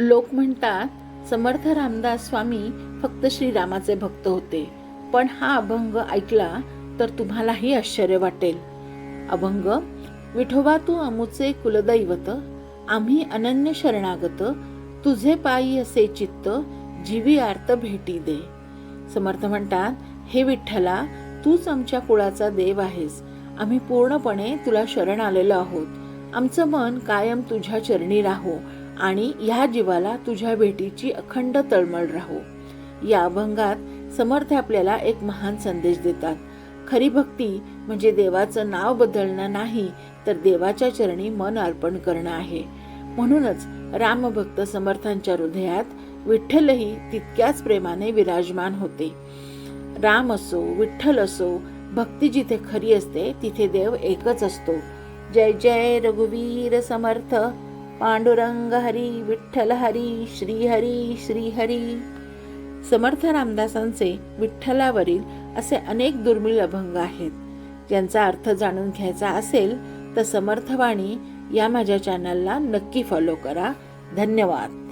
लोक म्हणतात समर्थ रामदास स्वामी फक्त श्रीरामाचे भक्त होते, पण हा अभंग ऐकला तर तुम्हालाही आश्चर्य वाटेल. अभंग. विठोबा तू अमुचे कुलदैवत, आम्ही अनन्य शरणागत, तुझे पायी असे चित्त, जीवी आर्त भेटी दे. समर्थ म्हणतात, हे विठ्ठला, तूच आमच्या कुळाचा देव आहेस. आम्ही पूर्णपणे तुला शरण आलेलो आहोत. आमचं मन कायम तुझ्या चरणी राहो आणि ह्या जीवाला तुझ्या भेटीची अखंड तळमळ राहो. या अभंगात समर्थ आपल्याला एक महान संदेश देतात. खरी भक्ती म्हणजे देवाचं नाव बदलणं नाही, तर देवाच्या चरणी मन अर्पण करणं आहे. म्हणूनच रामभक्त समर्थांच्या हृदयात विठ्ठलही तितक्याच प्रेमाने विराजमान होते. राम असो, विठ्ठल असो, भक्ती जिथे खरी असते तिथे देव एकच असतो. जय जय रघुवीर समर्थ. पांडुरंग हरी, विठ्ठल हरी, श्री हरी, श्री हरी. समर्थ रामदासांचे विठ्ठलावरील असे अनेक दुर्मिळ अभंग आहेत. ज्यांचा अर्थ जाणून घ्यायचा असेल तर समर्थवाणी या माझ्या चॅनलला नक्की फॉलो करा. धन्यवाद.